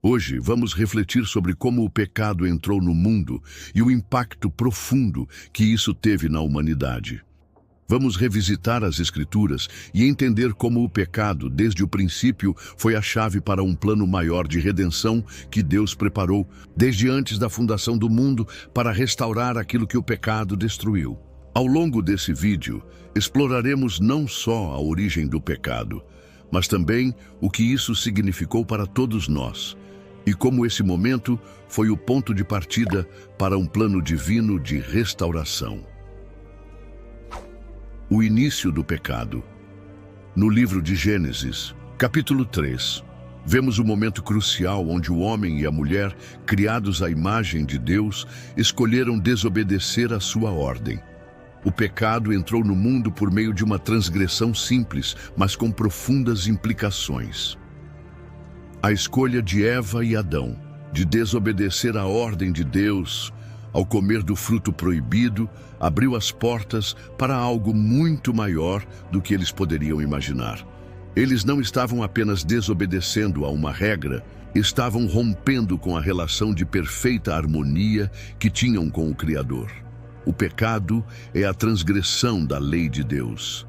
Hoje vamos refletir sobre como o pecado entrou no mundo e o impacto profundo que isso teve na humanidade. Vamos revisitar as Escrituras e entender como o pecado, desde o princípio, foi a chave para um plano maior de redenção que Deus preparou, desde antes da fundação do mundo, para restaurar aquilo que o pecado destruiu. Ao longo desse vídeo, exploraremos não só a origem do pecado, mas também o que isso significou para todos nós, e como esse momento foi o ponto de partida para um plano divino de restauração. O início do pecado. No livro de Gênesis, capítulo 3, vemos o momento crucial onde o homem e a mulher, criados à imagem de Deus, escolheram desobedecer à sua ordem. O pecado entrou no mundo por meio de uma transgressão simples, mas com profundas implicações. A escolha de Eva e Adão, de desobedecer à ordem de Deus, ao comer do fruto proibido, abriu as portas para algo muito maior do que eles poderiam imaginar. Eles não estavam apenas desobedecendo a uma regra, estavam rompendo com a relação de perfeita harmonia que tinham com o Criador. O pecado é a transgressão da lei de Deus.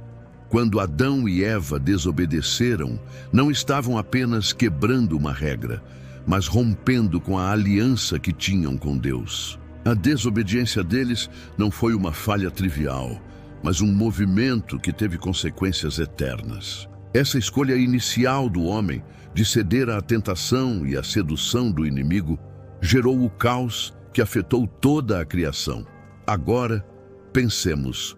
Quando Adão e Eva desobedeceram, não estavam apenas quebrando uma regra, mas rompendo com a aliança que tinham com Deus. A desobediência deles não foi uma falha trivial, mas um movimento que teve consequências eternas. Essa escolha inicial do homem de ceder à tentação e à sedução do inimigo gerou o caos que afetou toda a criação. Agora, pensemos,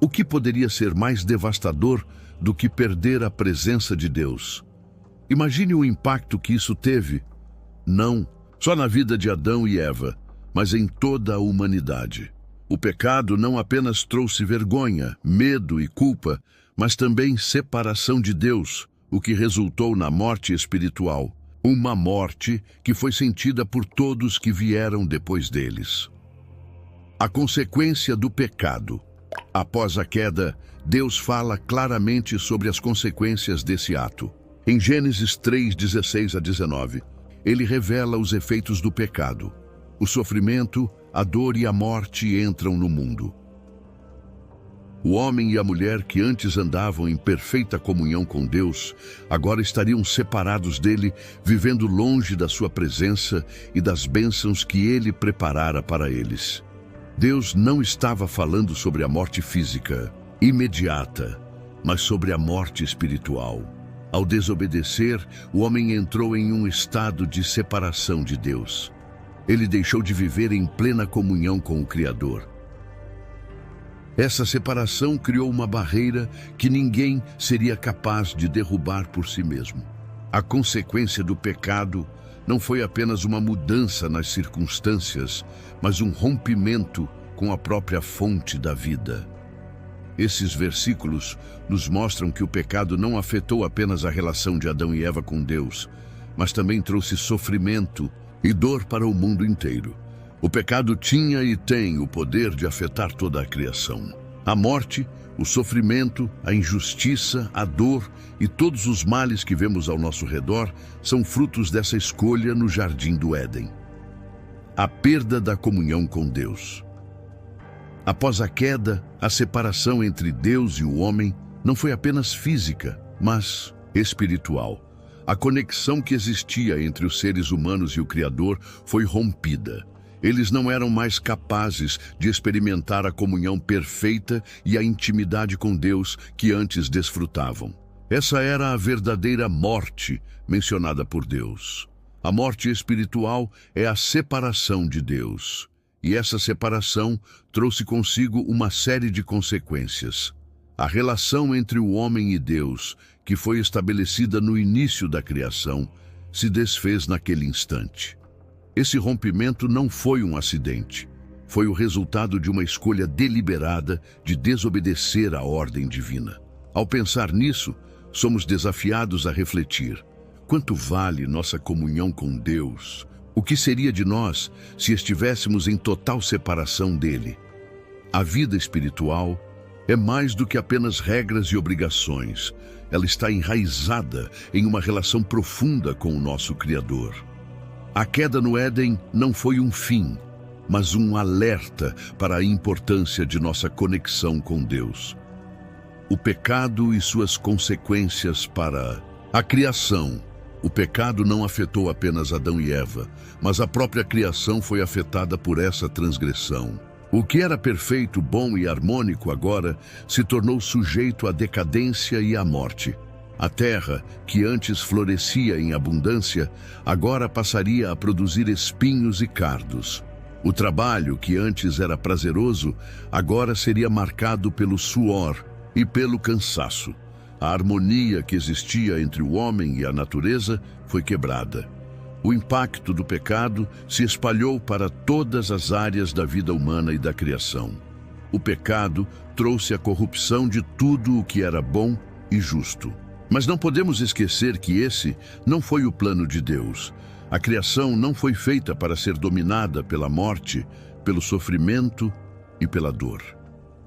o que poderia ser mais devastador do que perder a presença de Deus? Imagine o impacto que isso teve, não só na vida de Adão e Eva, mas em toda a humanidade. O pecado não apenas trouxe vergonha, medo e culpa, mas também separação de Deus, o que resultou na morte espiritual. Uma morte que foi sentida por todos que vieram depois deles. A consequência do pecado. Após a queda, Deus fala claramente sobre as consequências desse ato. Em Gênesis 3, 16 a 19, ele revela os efeitos do pecado. O sofrimento, a dor e a morte entram no mundo. O homem e a mulher que antes andavam em perfeita comunhão com Deus, agora estariam separados dele, vivendo longe da sua presença e das bênçãos que ele preparara para eles. Deus não estava falando sobre a morte física, imediata, mas sobre a morte espiritual. Ao desobedecer, o homem entrou em um estado de separação de Deus. Ele deixou de viver em plena comunhão com o Criador. Essa separação criou uma barreira que ninguém seria capaz de derrubar por si mesmo. A consequência do pecado não foi apenas uma mudança nas circunstâncias, mas um rompimento com a própria fonte da vida. Esses versículos nos mostram que o pecado não afetou apenas a relação de Adão e Eva com Deus, mas também trouxe sofrimento e dor para o mundo inteiro. O pecado tinha e tem o poder de afetar toda a criação. A morte, o sofrimento, a injustiça, a dor e todos os males que vemos ao nosso redor são frutos dessa escolha no jardim do Éden. A perda da comunhão com Deus. Após a queda, a separação entre Deus e o homem não foi apenas física, mas espiritual. A conexão que existia entre os seres humanos e o Criador foi rompida. Eles não eram mais capazes de experimentar a comunhão perfeita e a intimidade com Deus que antes desfrutavam. Essa era a verdadeira morte mencionada por Deus. A morte espiritual é a separação de Deus. E essa separação trouxe consigo uma série de consequências. A relação entre o homem e Deus, que foi estabelecida no início da criação, se desfez naquele instante. Esse rompimento não foi um acidente. Foi o resultado de uma escolha deliberada de desobedecer à ordem divina. Ao pensar nisso, somos desafiados a refletir: quanto vale nossa comunhão com Deus? O que seria de nós se estivéssemos em total separação dele? A vida espiritual é mais do que apenas regras e obrigações. Ela está enraizada em uma relação profunda com o nosso Criador. A queda no Éden não foi um fim, mas um alerta para a importância de nossa conexão com Deus. O pecado e suas consequências para a criação. O pecado não afetou apenas Adão e Eva, mas a própria criação foi afetada por essa transgressão. O que era perfeito, bom e harmônico agora se tornou sujeito à decadência e à morte. A terra, que antes florescia em abundância, agora passaria a produzir espinhos e cardos. O trabalho, que antes era prazeroso, agora seria marcado pelo suor e pelo cansaço. A harmonia que existia entre o homem e a natureza foi quebrada. O impacto do pecado se espalhou para todas as áreas da vida humana e da criação. O pecado trouxe a corrupção de tudo o que era bom e justo. Mas não podemos esquecer que esse não foi o plano de Deus. A criação não foi feita para ser dominada pela morte, pelo sofrimento e pela dor.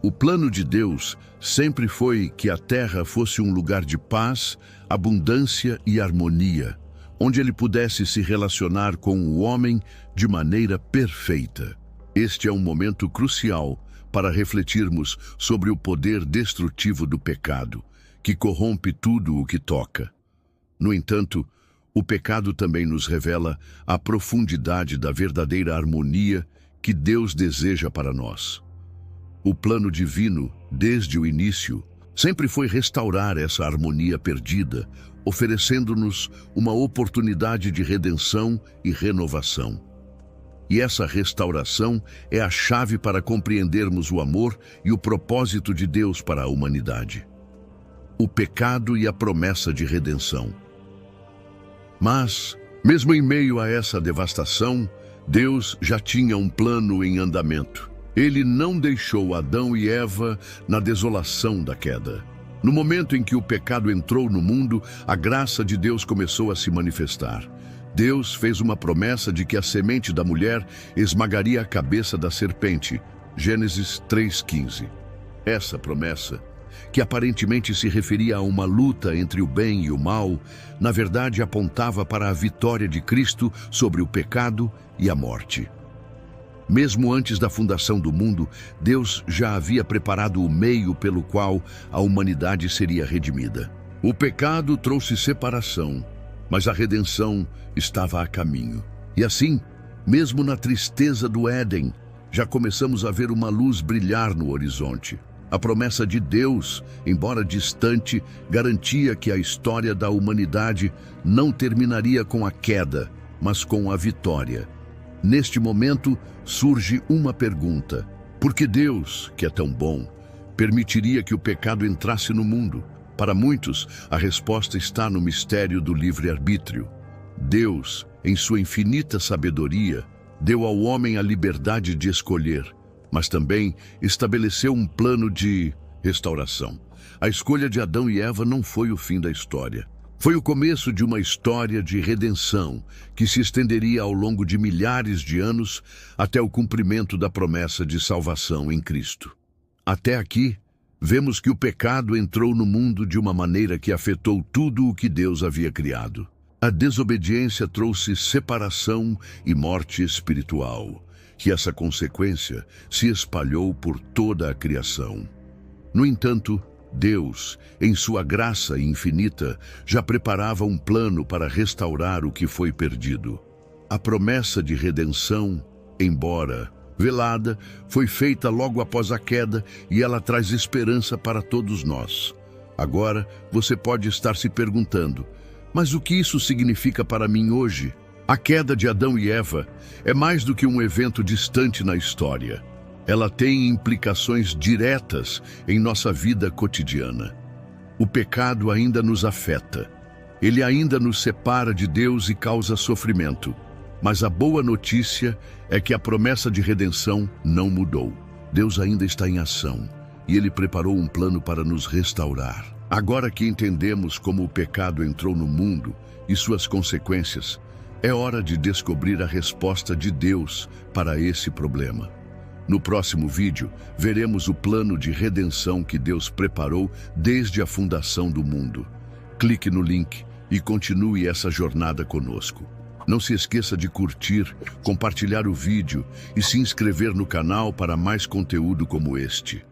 O plano de Deus sempre foi que a terra fosse um lugar de paz, abundância e harmonia, onde ele pudesse se relacionar com o homem de maneira perfeita. Este é um momento crucial para refletirmos sobre o poder destrutivo do pecado, que corrompe tudo o que toca. No entanto, o pecado também nos revela a profundidade da verdadeira harmonia que Deus deseja para nós. O plano divino, desde o início, sempre foi restaurar essa harmonia perdida, oferecendo-nos uma oportunidade de redenção e renovação. E essa restauração é a chave para compreendermos o amor e o propósito de Deus para a humanidade. O pecado e a promessa de redenção. Mas, mesmo em meio a essa devastação, Deus já tinha um plano em andamento. Ele não deixou Adão e Eva na desolação da queda. No momento em que o pecado entrou no mundo, a graça de Deus começou a se manifestar. Deus fez uma promessa de que a semente da mulher esmagaria a cabeça da serpente. Gênesis 3:15. Essa promessa, que aparentemente se referia a uma luta entre o bem e o mal, na verdade apontava para a vitória de Cristo sobre o pecado e a morte. Mesmo antes da fundação do mundo, Deus já havia preparado o meio pelo qual a humanidade seria redimida. O pecado trouxe separação, mas a redenção estava a caminho. E assim, mesmo na tristeza do Éden, já começamos a ver uma luz brilhar no horizonte. A promessa de Deus, embora distante, garantia que a história da humanidade não terminaria com a queda, mas com a vitória. Neste momento, surge uma pergunta: por que Deus, que é tão bom, permitiria que o pecado entrasse no mundo? Para muitos, a resposta está no mistério do livre-arbítrio. Deus, em sua infinita sabedoria, deu ao homem a liberdade de escolher, mas também estabeleceu um plano de restauração. A escolha de Adão e Eva não foi o fim da história. Foi o começo de uma história de redenção que se estenderia ao longo de milhares de anos até o cumprimento da promessa de salvação em Cristo. Até aqui, vemos que o pecado entrou no mundo de uma maneira que afetou tudo o que Deus havia criado. A desobediência trouxe separação e morte espiritual, e essa consequência se espalhou por toda a criação. No entanto, Deus, em sua graça infinita, já preparava um plano para restaurar o que foi perdido. A promessa de redenção, embora velada, foi feita logo após a queda e ela traz esperança para todos nós. Agora, você pode estar se perguntando: mas o que isso significa para mim hoje? A queda de Adão e Eva é mais do que um evento distante na história. Ela tem implicações diretas em nossa vida cotidiana. O pecado ainda nos afeta. Ele ainda nos separa de Deus e causa sofrimento. Mas a boa notícia é que a promessa de redenção não mudou. Deus ainda está em ação e Ele preparou um plano para nos restaurar. Agora que entendemos como o pecado entrou no mundo e suas consequências, é hora de descobrir a resposta de Deus para esse problema. No próximo vídeo, veremos o plano de redenção que Deus preparou desde a fundação do mundo. Clique no link e continue essa jornada conosco. Não se esqueça de curtir, compartilhar o vídeo e se inscrever no canal para mais conteúdo como este.